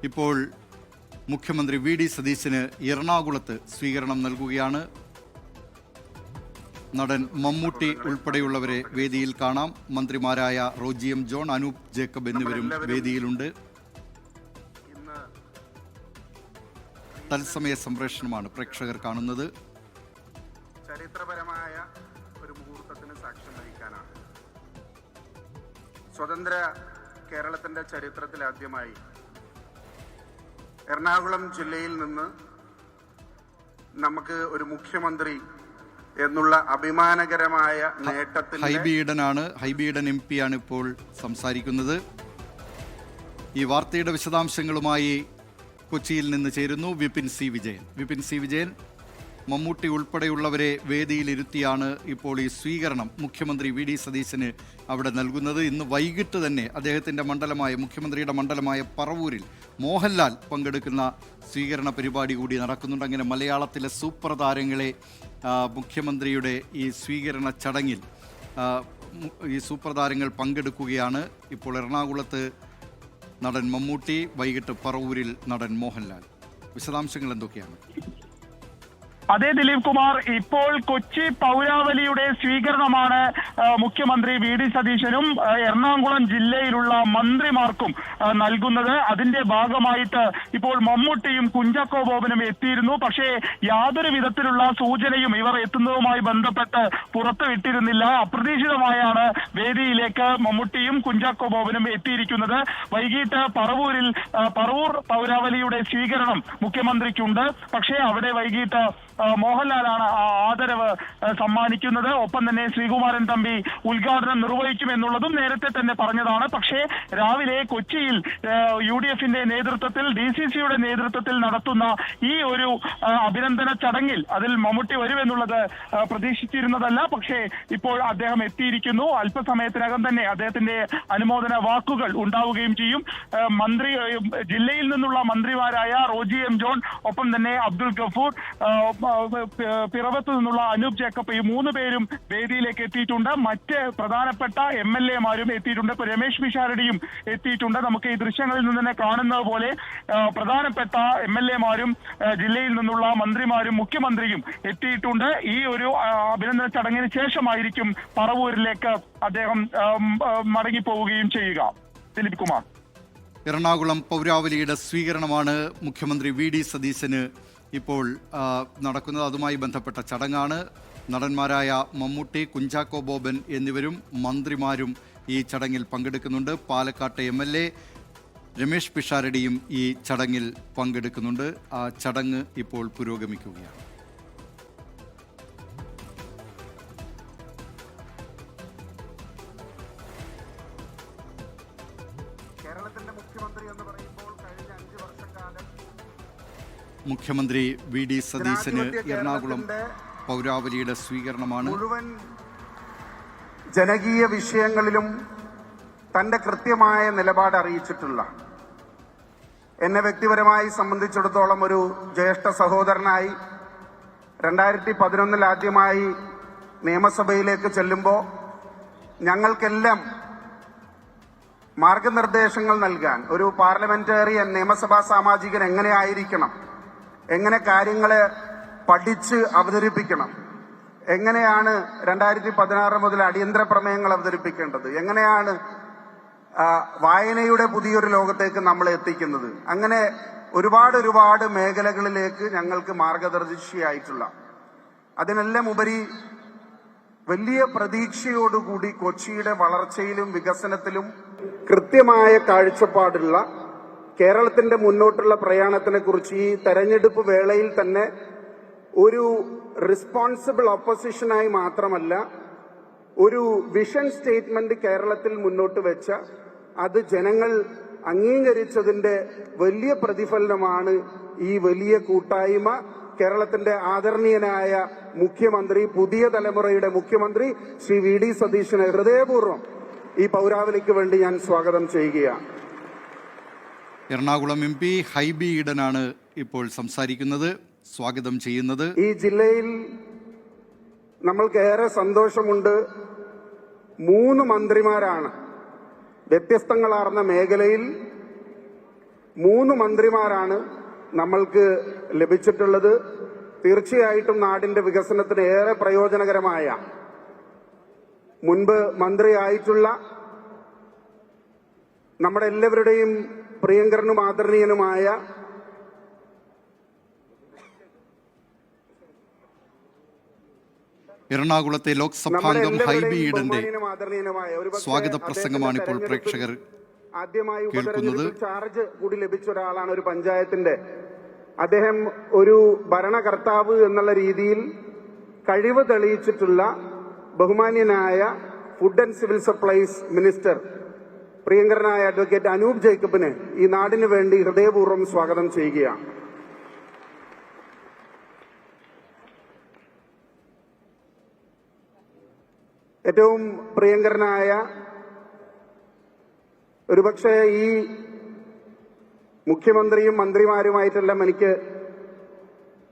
ഇപ്പോൾ മുഖ്യമന്ത്രി വി.ഡി. സതീശന് എറണാകുളത്ത് സ്വീകരണം നൽകുകയാണ്. നടൻ മമ്മൂട്ടി ഉൾപ്പെടെയുള്ളവരെ വേദിയിൽ കാണാം. മന്ത്രിമാരായ Roji M John, Anoop Jacob എന്നിവരും വേദിയിലുണ്ട്. തത്സമയ സംപ്രേഷണമാണ് പ്രേക്ഷകർ കാണുന്നത്. ചരിത്രപരമായ ഒരു മുഹൂർത്തത്തിന് സാക്ഷ്യം വഹിക്കാനാണ്. സ്വതന്ത്ര കേരളത്തിന്റെ ചരിത്രത്തിൽ ആദ്യമായി എറണാകുളം ജില്ലയിൽ നിന്ന് നമുക്ക് ഒരു മുഖ്യമന്ത്രി എന്നുള്ള അഭിമാനകരമായ നേട്ടത്തിൽ ഹൈബി ഈഡൻ MP ആണ് ഇപ്പോൾ സംസാരിക്കുന്നത്. ഈ വാർത്തയുടെ വിശദാംശങ്ങളുമായി കൊച്ചിയിൽ നിന്ന് ചേരുന്നു വിപിൻ സി വിജയൻ. മമ്മൂട്ടി ഉൾപ്പെടെയുള്ളവരെ വേദിയിലിരുത്തിയാണ് ഇപ്പോൾ ഈ സ്വീകരണം മുഖ്യമന്ത്രി വി.ഡി. സതീശന് അവിടെ നൽകുന്നത്. ഇന്ന് വൈകിട്ട് തന്നെ അദ്ദേഹത്തിൻ്റെ മുഖ്യമന്ത്രിയുടെ മണ്ഡലമായ പറവൂരിൽ മോഹൻലാൽ പങ്കെടുക്കുന്ന സ്വീകരണ പരിപാടി കൂടി നടക്കുന്നുണ്ട്. അങ്ങനെ മലയാളത്തിലെ സൂപ്പർ താരങ്ങളെ മുഖ്യമന്ത്രിയുടെ ഈ സ്വീകരണ ചടങ്ങിൽ ഈ സൂപ്പർ താരങ്ങൾ പങ്കെടുക്കുകയാണ്. ഇപ്പോൾ എറണാകുളത്ത് നടൻ മമ്മൂട്ടി, വൈകിട്ട് പറവൂരിൽ നടൻ മോഹൻലാൽ. വിശദാംശങ്ങൾ എന്തൊക്കെയാണ്? അതെ ദിലീപ് കുമാർ, ഇപ്പോൾ കൊച്ചി പൗരാവലിയുടെ സ്വീകരണമാണ് മുഖ്യമന്ത്രി വി.ഡി. സതീശനും എറണാകുളം ജില്ലയിലുള്ള മന്ത്രിമാർക്കും നൽകുന്നത്. അതിന്റെ ഭാഗമായിട്ട് ഇപ്പോൾ മമ്മൂട്ടിയും കുഞ്ചാക്കോ ബോബനും എത്തിയിരുന്നു. പക്ഷേ യാതൊരു വിധത്തിലുള്ള സൂചനയും ഇവർ എത്തുന്നതുമായി ബന്ധപ്പെട്ട് പുറത്തുവിട്ടിരുന്നില്ല. അപ്രതീക്ഷിതമായാണ് വേദിയിലേക്ക് മമ്മൂട്ടിയും കുഞ്ചാക്കോ ബോബനും എത്തിയിരിക്കുന്നത്. വൈകിട്ട് പറവൂർ പൗരാവലിയുടെ സ്വീകരണം മുഖ്യമന്ത്രിക്കുണ്ട്. പക്ഷേ അവിടെ വൈകിട്ട് മോഹൻലാലാണ് ആദരവ് സമ്മാനിക്കുന്നത്. ഒപ്പം തന്നെ ശ്രീകുമാരൻ തമ്പി ഉദ്ഘാടനം നിർവഹിക്കുമെന്നുള്ളതും നേരത്തെ തന്നെ പറഞ്ഞതാണ്. പക്ഷേ രാവിലെ കൊച്ചിയിൽ UDFന്റെ നേതൃത്വത്തിൽ, DCCയുടെ നേതൃത്വത്തിൽ നടത്തുന്ന ഈ ഒരു അഭിനന്ദന ചടങ്ങിൽ അതിൽ മമ്മൂട്ടി വരുമെന്നുള്ളത് പ്രതീക്ഷിച്ചിരുന്നതല്ല. പക്ഷേ ഇപ്പോൾ അദ്ദേഹം എത്തിയിരിക്കുന്നു. അല്പസമയത്തിനകം തന്നെ അദ്ദേഹത്തിന്റെ അനുമോദന വാക്കുകൾ ഉണ്ടാവുകയും ചെയ്യും. ജില്ലയിൽ നിന്നുള്ള മന്ത്രിമാരായ റോജി എം ജോൺ, ഒപ്പം തന്നെ അബ്ദുൽ ഗഫൂർ, പിറവത്ത് നിന്നുള്ള അനൂപ് ജേക്കബ്, ഈ 3 പേരും വേദിയിലേക്ക് എത്തിയിട്ടുണ്ട്. മറ്റ് പ്രധാനപ്പെട്ട MLA മാരും എത്തിയിട്ടുണ്ട്. ഇപ്പോൾ രമേശ് പിഷാരടിയും എത്തിയിട്ടുണ്ട്. നമുക്ക് ഈ ദൃശ്യങ്ങളിൽ നിന്ന് തന്നെ കാണുന്നത് പോലെ പ്രധാനപ്പെട്ട MLA മാരും ജില്ലയിൽ നിന്നുള്ള മന്ത്രിമാരും മുഖ്യമന്ത്രിയും എത്തിയിട്ടുണ്ട്. ഈ ഒരു അഭിനന്ദന ചടങ്ങിന് ശേഷമായിരിക്കും പറവൂരിലേക്ക് അദ്ദേഹം മടങ്ങിപ്പോവുകയും ചെയ്യുക. ദിലീപ് കുമാർ, എറണാകുളം പൗരാവലിയുടെ സ്വീകരണമാണ് മുഖ്യമന്ത്രി വി.ഡി. സതീശന് ഇപ്പോൾ നടക്കുന്നത്. അതുമായി ബന്ധപ്പെട്ട ചടങ്ങാണ്. നടന്മാരായ മമ്മൂട്ടി, കുഞ്ചാക്കോ ബോബൻ എന്നിവരും മന്ത്രിമാരും ഈ ചടങ്ങിൽ പങ്കെടുക്കുന്നുണ്ട്. പാലക്കാട്ടെ MLA രമേശ് പിഷാരടിയും ഈ ചടങ്ങിൽ പങ്കെടുക്കുന്നുണ്ട്. ആ ചടങ്ങ് ഇപ്പോൾ പുരോഗമിക്കുകയാണ്. കേരളത്തിന്റെ മുഖ്യമന്ത്രി എന്ന് പറയുമ്പോൾ കഴിഞ്ഞ 5 വർഷക്കാലം മുഖ്യമന്ത്രി വി.ഡി. സതീശന് എറണാകുളം പൗരാവലിയുടെ സ്വീകരണമാണ്. മുഴുവൻ ജനകീയ വിഷയങ്ങളിലും തന്റെ കൃത്യമായ നിലപാട് അറിയിച്ചിട്ടുള്ള, എന്നെ വ്യക്തിപരമായി സംബന്ധിച്ചിടത്തോളം ഒരു ജ്യേഷ്ഠ സഹോദരനായി 2011 ആദ്യമായി നിയമസഭയിലേക്ക് ചെല്ലുമ്പോൾ ഞങ്ങൾക്കെല്ലാം മാർഗനിർദ്ദേശങ്ങൾ നൽകാൻ ഒരു പാർലമെന്റേറിയൻ, നിയമസഭാ സാമാജികൻ എങ്ങനെയായിരിക്കണം, എങ്ങനെ കാര്യങ്ങളെ പഠിച്ച് അവതരിപ്പിക്കണം, എങ്ങനെയാണ് 2016 മുതൽ അടിയന്തര പ്രമേയങ്ങൾ അവതരിപ്പിക്കേണ്ടത്, എങ്ങനെയാണ് വായനയുടെ പുതിയൊരു ലോകത്തേക്ക് നമ്മളെ എത്തിക്കുന്നത്, അങ്ങനെ ഒരുപാട് മേഖലകളിലേക്ക് ഞങ്ങൾക്ക് മാർഗദർശിയായിട്ടുള്ള, അതിനെല്ലാം ഉപരി വലിയ പ്രതീക്ഷയോടുകൂടി കൊച്ചിയുടെ വളർച്ചയിലും വികസനത്തിലും കൃത്യമായ കാഴ്ചപ്പാടുള്ള, കേരളത്തിന്റെ മുന്നോട്ടുള്ള പ്രയാണത്തിനെ കുറിച്ച് ഈ തെരഞ്ഞെടുപ്പ് വേളയിൽ തന്നെ ഒരു റെസ്പോൺസിബിൾ ഓപ്പോസിഷനായി മാത്രമല്ല ഒരു വിഷൻ സ്റ്റേറ്റ്മെന്റ് കേരളത്തിൽ മുന്നോട്ട് വെച്ച, അത് ജനങ്ങൾ അംഗീകരിച്ചതിന്റെ വലിയ പ്രതിഫലനമാണ് ഈ വലിയ കൂട്ടായ്മ. കേരളത്തിന്റെ ആദരണീയനായ മുഖ്യമന്ത്രി, പുതിയ തലമുറയുടെ മുഖ്യമന്ത്രി ശ്രീ വി.ഡി. സതീശനെ ഹൃദയപൂർവ്വം ഈ പൗരാവലിക്ക് വേണ്ടി ഞാൻ സ്വാഗതം ചെയ്യുകയാണ്. എറണാകുളം MP ഹൈബി ഈഡനാണ് ഇപ്പോൾ സംസാരിക്കുന്നത്, സ്വാഗതം ചെയ്യുന്നത്. ഈ ജില്ലയിൽ നമ്മൾക്കേറെ സന്തോഷമുണ്ട്. 3 മന്ത്രിമാരാണ് വ്യത്യസ്തങ്ങളാർന്ന മേഖലയിൽ 3 മന്ത്രിമാരാണ് നമ്മൾക്ക് ലഭിച്ചിട്ടുള്ളത്. തീർച്ചയായിട്ടും നാടിന്റെ വികസനത്തിന് ഏറെ പ്രയോജനകരമായ, മുൻപ് മന്ത്രിയായിട്ടുള്ള നമ്മുടെ എല്ലാവരുടെയും പ്രിയങ്കരനും ആദരണീയനുമായ എറണാകുളത്തെ ലോക്സഭാംഗം ഹൈബി ഈഡന്റെ സ്വാഗത പ്രസംഗമാണ് ഇപ്പോൾ പ്രേക്ഷകർ ആദ്യമായി കേൾക്കുന്നത്. ചാർജ് കൂടി ലഭിച്ച ഒരാളാണ് ഒരു പഞ്ചായത്തിന്റെ. അദ്ദേഹം ഒരു ഭരണകർത്താവ് എന്നുള്ള രീതിയിൽ കഴിവ് തെളിയിച്ചിട്ടുള്ള ബഹുമാന്യനായ food and civil supplies minister പ്രിയങ്കരനായ അഡ്വക്കേറ്റ് അനൂപ് ജേക്കബിനെ ഈ നാടിനു വേണ്ടി ഹൃദയപൂർവ്വം സ്വാഗതം ചെയ്യുകയാണ്. ഏറ്റവും പ്രിയങ്കരനായ, ഒരുപക്ഷെ ഈ മുഖ്യമന്ത്രിയും മന്ത്രിമാരുമായിട്ടെല്ലാം എനിക്ക്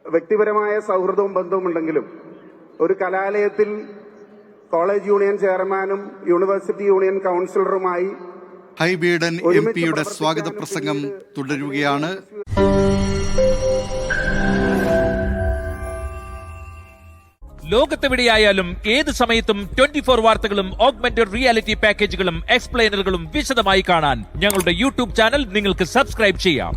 വ്യക്തിപരമായ സൗഹൃദവും ബന്ധവും ഉണ്ടെങ്കിലും ഒരു കലാലയത്തിൽ കോളേജ് യൂണിയൻ ചെയർമാനും യൂണിവേഴ്സിറ്റി യൂണിയൻ കൗൺസിലറുമായി ഹൈബി ഈഡൻ എംപിയുടെ സ്വാഗത പ്രസംഗം തുടരുകയാണ്. ലോകത്തെവിടെയായാലും ഏത് സമയത്തും 24 വാർത്തകളും ഓഗ്മെന്റഡ് റിയാലിറ്റി പാക്കേജുകളും എക്സ്പ്ലെയിനറുകളും വിശദമായി കാണാൻ ഞങ്ങളുടെ യൂട്യൂബ് ചാനൽ നിങ്ങൾക്ക് സബ്സ്ക്രൈബ് ചെയ്യാം.